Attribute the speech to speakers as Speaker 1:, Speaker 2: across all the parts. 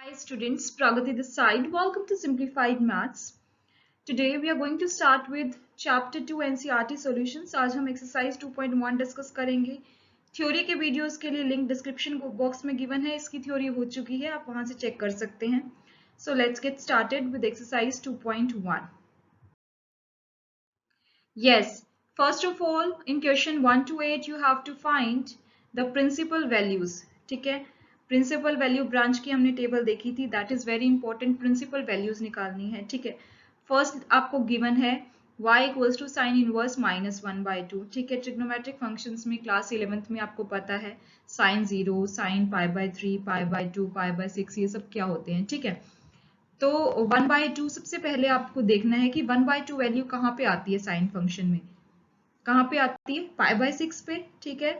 Speaker 1: Hi students, Pragati this side. Welcome to Simplified Maths. Today we are going to start with Chapter 2 NCERT Solutions. आज हम exercise 2.1 discuss करेंगे. Theory के videos के लिए link description box में given है. इसकी थ्योरी हो चुकी है, आप वहां से चेक कर सकते हैं. So let's get started with exercise 2.1. Yes, first of all in question 1 to 8 you have to find the principal values. ठीक है, प्रिंसिपल वैल्यू ब्रांच की हमने टेबल देखी थी. That is very important. Principal values निकालनी है. ठीक है, फर्स्ट आपको गिवन है y equals to sine inverse -1/2. ठीक है, ट्रिग्नोमेट्रिक फंक्शंस में क्लास 11th में आपको पता है साइन 0, साइन π/3, π/2, π/6 ये सब क्या होते हैं. ठीक है, तो 1/2 सबसे पहले आपको देखना है कि 1/2 वैल्यू कहाँ पे आती है साइन फंक्शन में. कहाँ पे आती है? π/6 पे. ठीक है,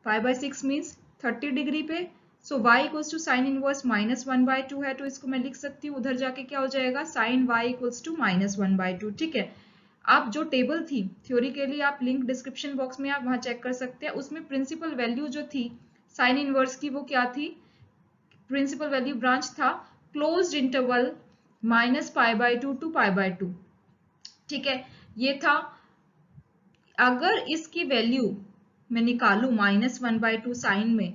Speaker 1: π/6 मीन्स 30 डिग्री पे. So y equals to sine inverse -1/2 है, तो इसको मैं लिख सकती हूँ उधर जाके क्या हो जाएगा साइन y इक्वल्स टू -1/2. ठीक है, आप जो टेबल थी थ्योरी के लिए आप लिंक डिस्क्रिप्शन बॉक्स में आप वहां चेक कर सकते हैं. उसमें प्रिंसिपल वैल्यू जो थी साइन इनवर्स की वो क्या थी? प्रिंसिपल वैल्यू ब्रांच था क्लोज्ड इंटरवल -π/2 टू π/2. ठीक है, ये था. अगर इसकी वैल्यू मैं निकालू -1/2 साइन में,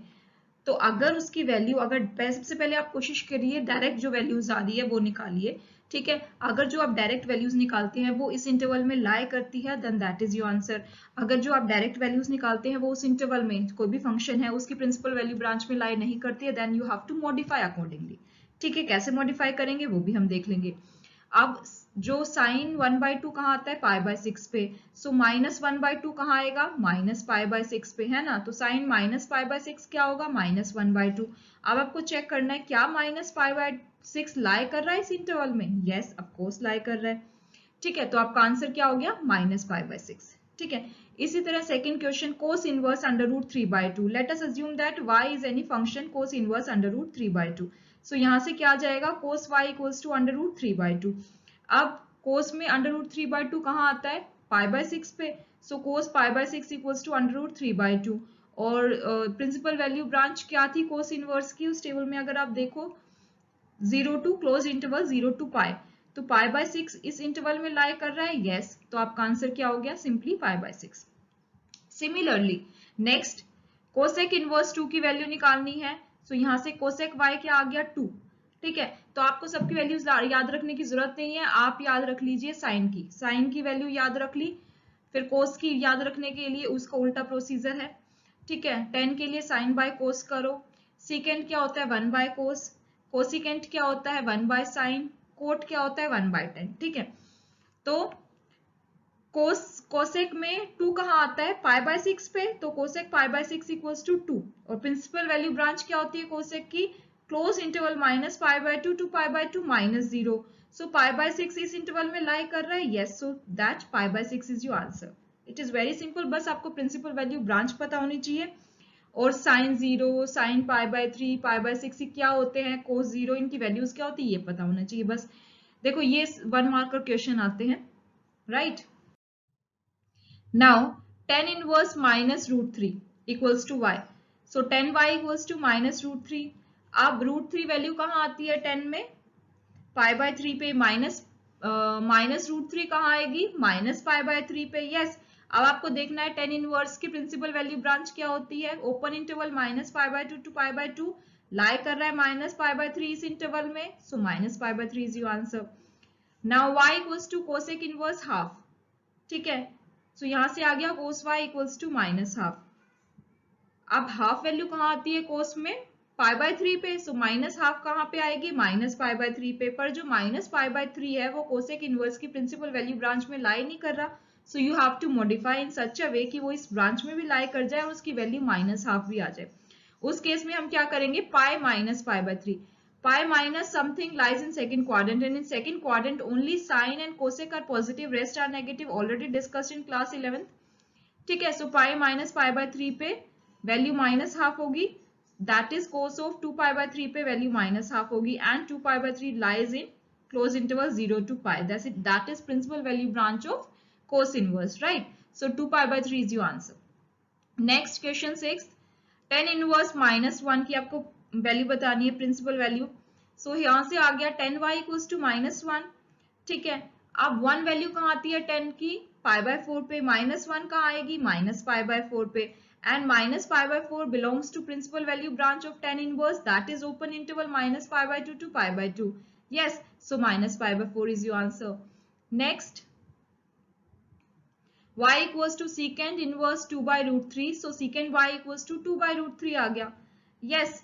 Speaker 1: तो अगर उसकी वैल्यू सबसे पहले आप कोशिश करिए डायरेक्ट जो वैल्यूज आ रही है वो निकालिए. ठीक है, अगर जो आप डायरेक्ट वैल्यूज निकालते हैं वो इस इंटरवल में लाई करती है then that is your answer. अगर जो आप डायरेक्ट वैल्यूज निकालते हैं वो उस इंटरवल में कोई भी फंक्शन है उसकी प्रिंसिपल वैल्यू ब्रांच में लाई नहीं करती है then you have to modify accordingly. ठीक है, कैसे मॉडिफाई करेंगे वो भी हम देख लेंगे. अब जो साइन 1/2 कहाँ आता है? π/6 पे. सो -1/2 कहाँ आएगा? -π/6 पे, है ना. तो साइन -π/6 क्या होगा? -1/2. अब आपको चेक करना है क्या -π/6 लाई कर रहा है इस इंटरवल में. यस, ऑफ कोर्स लाई कर रहा है. ठीक है, तो आपका आंसर क्या हो गया? -π/6. ठीक है, इसी तरह second question cos inverse √3/2. Let us assume that y is any function cos inverse √3/2. सो यहाँ से क्या आ जाएगा? कोस y इक्वल्स टू √3/2. अब कोस में √3/2 कहाँ आता है? π/6 पे. सो कोस π/6 इक्वल्स टू √3/2. और प्रिंसिपल वैल्यू ब्रांच क्या थी कोस इनवर्स की? उस टेबल में अगर आप देखो 0 टू क्लोज इंटरवल 0 टू π, तो π/6 इस इंटरवल में लाई कर रहा है. यस, तो आपका आंसर क्या हो गया? Simply π/6. Similarly next cosec inverse 2 की वैल्यू निकालनी है. सो यहाँ से कोसेक y क्या आ गया? 2. ठीक है, तो आपको सबकी वैल्यूज याद रखने की जरूरत नहीं है. आप याद रख लीजिए साइन की वैल्यू याद रख ली. फिर कोस की याद रखने के लिए उसका उल्टा प्रोसीजर है. ठीक है, 10 के लिए साइन बाय कोस करो. सीकेंड क्या होता है? 1/कोस. कोसिकेंट क्या होता है? 1/साइन. कोट क्या होता है? 1/10. ठीक है, तो कोसेक में 2 कहाँ आता है? π/6 पे. तो कोसेक π/6 इक्वल्स टू 2. और प्रिंसिपल वैल्यू ब्रांच क्या होती है कोसेक की? Close interval -π/2 to π/2 -0. सो π/6 इस इंटरवल में लाई कर रहा है. Yes, so that π/6 is your answer. It is very simple. बस आपको प्रिंसिपल वैल्यू ब्रांच पता होनी चाहिए. और साइन 0, साइन π/3, π/6 क्या होते हैं? कोस 0, इनकी वैल्यूज क्या होती है ये पता होना चाहिए. बस देखो ये 1 मार्कर क्वेश्चन आते हैं. Right, now tan inverse -√3 equals to y. So tan y equals to -√3. अब √3 वैल्यू कहाँ आती है 10 में? π/3 पे. -√3 कहाँ आएगी? -π/3 पे. यस, अब आपको देखना है tan इनवर्स की प्रिंसिपल वैल्यू ब्रांच क्या होती है? ओपन इंटरवल -π/2 टू π/2 लाई कर रहा है -π/3 इस इंटरवल में. So -π/3 is your answer. Now y equals to cosec inverse half. ठीक है, सो यहां से आ गया कोस y इक्वल्स टू -हाफ. अब हाफ वैल्यू कहाँ आती है कोस में? π/3 पे. सो -हाफ कहाँ पे आएगी? -π/3 पे. पर जो -π/3 है वो कोसेक इनवर्स की प्रिंसिपल वैल्यू ब्रांच में लाई नहीं कर रहा. So you have to modify in such a way कि वो इस ब्रांच में भी लाई कर जाए और उसकी वैल्यू -हाफ भी आ जाए. उस केस में हम क्या करेंगे? पाई -π/3. Pi minus something lies in second quadrant, and in second quadrant only sine and cosec are positive, rest are negative, already discussed in class 11th. ठीक है, so pi minus π/3 पे वैल्यू -हाफ होगी. दैट इज cos of 2π/3 पे value -हाफ होगी. And 2π/3 lies in close interval 0 to π. That's it. That is principal value branch of cos inverse, right? So 2π/3 is your answer. Next question 6. tan inverse -1 की आपको value बतानी है principal value. सो यहाँ से आ गया 10y इक्वल्स टू -1, ठीक है। अब 1 वैल्यू कहाँ आती है 10 की, π/4 पे, -1 कहाँ आएगी, -π/4 पे, and -π/4 belongs to principal value branch of 10 inverse, that is open interval -π/2 to π/2. Yes, so -π/4 is your answer. Next, y equals to secant inverse 2 by root 3. So secant y equals to 2 by root 3 आ गया. Yes,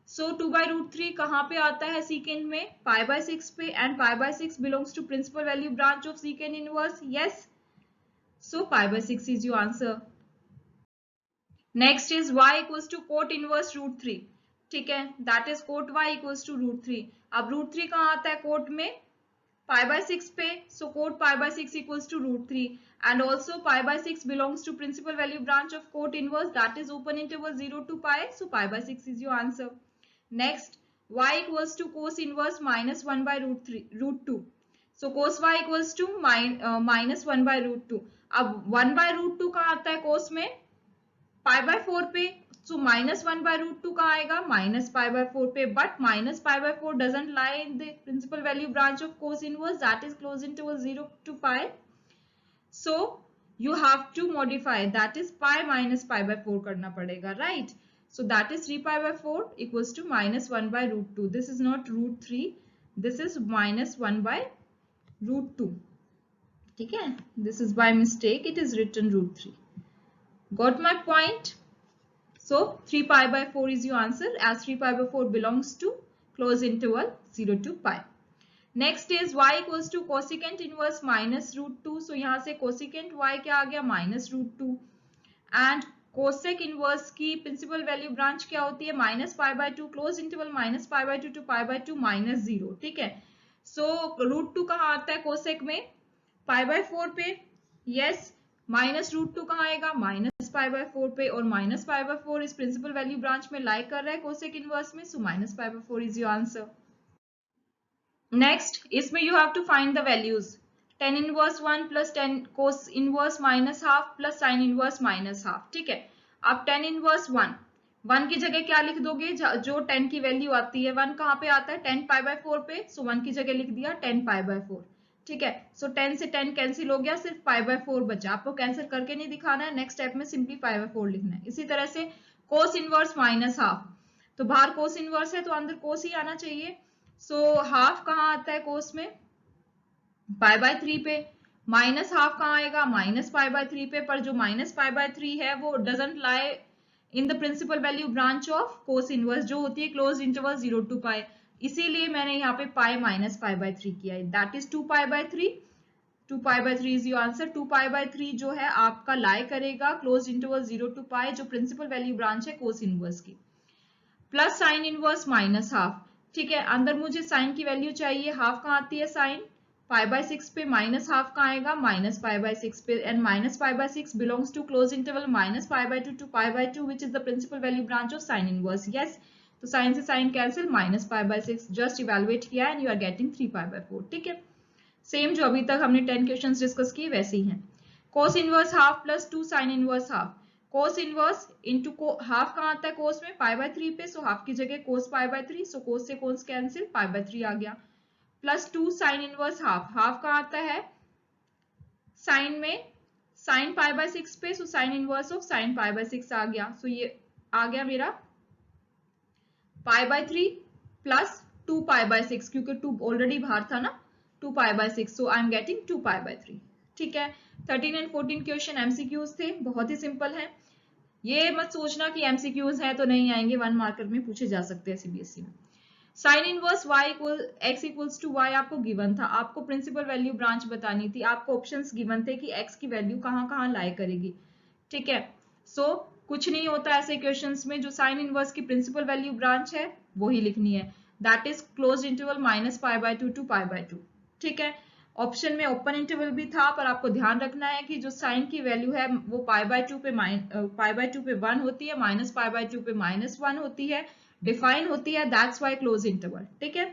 Speaker 1: so 2 by root 3 कहाँ पे आता है secant में, π/6 पे, and π/6 belongs to principal value branch of secant inverse. Yes, so π/6 is your answer. Next is y equals to cot inverse root 3, ठीक है, that is cot y equals to root 3. अब root 3 कहाँ आता है cot में, π/6 पे, so cot π/6 equals to root 3, and also π/6 belongs to principal value branch of cot inverse, that is open interval 0 to pi, so π/6 is your answer. Next, y equals to cos inverse -1 by root 2. So cos y equals to -1 by root 2. अब 1 by root 2 कहाँ आता है cos में, π/4 पे, so -1 by root 2 कहाँ आएगा, -π/4 पे, but -π/4 doesn't lie in the principal value branch of cos inverse, that is close interval 0 to pi, so you have to modify, that is pi minus π/4 करना पड़ेगा, right? So that is 3π/4 equals to -1 by root 2. This is not root 3, this is -1 by root 2, ठीक है, this is by mistake it is written root 3. Got my point? So 3π/4 is your answer, as 3π/4 belongs to close interval 0 to pi. Next is y equals to cosecant inverse minus root 2. So यहाँ से cosecant y क्या आ गया, minus root 2. And cosec inverse की principal value branch क्या होती है, -π/2, close interval -π/2 to π/2 -0, ठीक है. So root 2 कहाँ आता है cosec में, π/4 पे. Yes, माइनस रूट 2 कहाँ आएगा, -π/4 पे, और -π/4 इस प्रिंसिपल वैल्यू ब्रांच में लाई कर रहा है कोसेक इनवर्स में, so -π/4 is your answer. Next, इसमें you have to find the values. tan inverse 1 plus tan cos inverse -½ plus sin inverse -½ ठीक है. अब tan इनवर्स 1 की जगह क्या लिख दोगे, जो 10 की वैल्यू आती है, 1 कहाँ पे आता है, 10 π/4 पे, सो 1 की जगह लिख दिया 10 π/4, ठीक है. सो 10 से 10 कैंसिल हो गया, सिर्फ π/4 बचा. आपको कैंसिल करके नहीं दिखाना है, नेक्स्ट स्टेप में सिंपली π/4 लिखना है. इसी तरह से कोस इनवर्स -½ तो बाहर कोस इनवर्स है तो अंदर कोस ही आना चाहिए. सो हाफ कहाँ आता है कोस में, π/3 पे. -½ कहाँ आएगा, -π/3 पे, पर जो -π/3 है वो doesn't lie in the principal value branch of cos inverse, जो होती है क्लोज इंटरवल 0 to pi. इसीलिए मैंने यहाँ पे पाई -π/3 किया है, that is 2π/3. 2π/3 is your answer. 2π/3 जो है आपका लाई करेगा क्लोज इंटरवल 0 to pi, जो प्रिंसिपल वैल्यू ब्रांच है कोस इनवर्स की, प्लस साइन इनवर्स -½ ठीक है. अंदर मुझे साइन की वैल्यू चाहिए, हाफ कहाँ आती है साइन, π/6 पे, -½ कहाँ आएगा, -π/6 पे, and -π/6 belongs to close interval -π/2 to π/2 which is the principal value branch of sine inverse. Yes, तो साइन से साइन कैंसिल, -π/6 जस्ट इवेलुएट किया एंड यू आर गेटिंग 3π/4, ठीक है. सेम जो अभी तक हमने 10 क्वेश्चंस डिस्कस किए वैसे ही हैं. Cos inverse half plus 2 sine inverse half. Cos inverse into half कहाँ आता है कोस में, π/3 पे, सो हाफ की जगह कोस π/3, सो कोस से कोस कैंसिल, π/3 आ गया, plus 2 sine inverse half. Half कहाँ आता है साइन में, साइन π/6 पे, so sine inverse of sine π/6 आ गया. सो ये आ गया मेरा π/3 प्लस 2π/6, क्योंकि 2 ऑलरेडी बाहर था ना, 2π/6, सो आई एम गेटिंग 2π/3, ठीक है. 13 एंड 14 क्वेश्चन एमसीक्यूज थे, बहुत ही सिंपल है. ये मत सोचना कि एमसीक्यूज हैं तो नहीं आएंगे, 1 मार्कर में पूछे जा सकते हैं सीबीएसई में. Sine inverse x equals to y आपको गिवन था, आपको प्रिंसिपल वैल्यू ब्रांच बतानी थी, आपको ऑप्शंस गिवन थे कि x की वैल्यू कहाँ कहाँ लाई करेगी, ठीक है. सो कुछ नहीं होता ऐसे क्वेश्चंस में, जो साइन इनवर्स की प्रिंसिपल वैल्यू ब्रांच है वही लिखनी है, that is close interval -π/2 to π/2, ठीक है. ऑप्शन में ओपन इंटरवल भी था, पर आपको ध्यान रखना है कि जो साइन की वैल्यू है वो π/2 पे 1 होती है, -π/2 पे -1 होती है, डिफाइन होती है, दैट्स वाई क्लोज इंटरवल, ठीक है.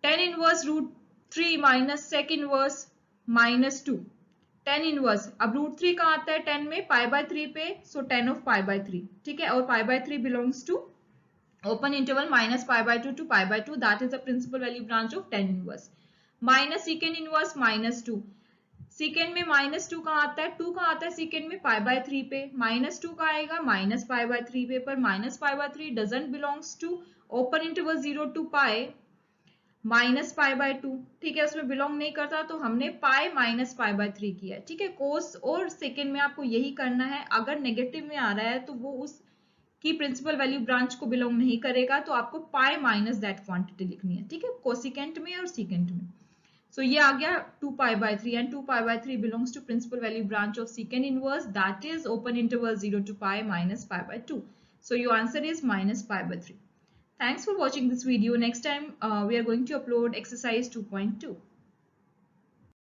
Speaker 1: tan inverse √3 minus sec inverse -2. tan inverse, अब √3 कहाँ आता है 10 में, π/3 पे, सो tan ऑफ π/3, ठीक है, और π/3 belongs to open interval minus pi by 2 to pi by 2, that is the principal value branch of tan inverse. Minus secant inverse minus 2, secant में minus 2 कहाँ आता है, 2 कहाँ आता है secant में, pi by 3 पे, minus 2 कहाँ आएगा, minus pi by 3 पे, पर minus pi by 3 doesn't belongs to open interval 0 to pi minus pi by 2, ठीक है, उसमें बिलोंग नहीं करता, तो हमने पाई माइनस पाई बाय 3 किया है, ठीक है। कोस और सेकेंड में आपको यही करना है, अगर नेगेटिव में आ रहा है तो वो उस की प्रिंसिपल वैल्यू ब्रांच को बिलोंग नहीं करेगा, तो आपको पाई माइनस दैट क्वांटिटी लिखनी है, ठीक है, कोसिकेंट में और सीकेंट में। सो ये आ गया 2 pi by 3 and 2 pi by 3 belongs to principal value branch of secant inverse, that is open interval 0 to pi minus pi by 2. So your answer is minus pi by 3. Thanks for watching this video. Next time we are going to upload exercise 2.2.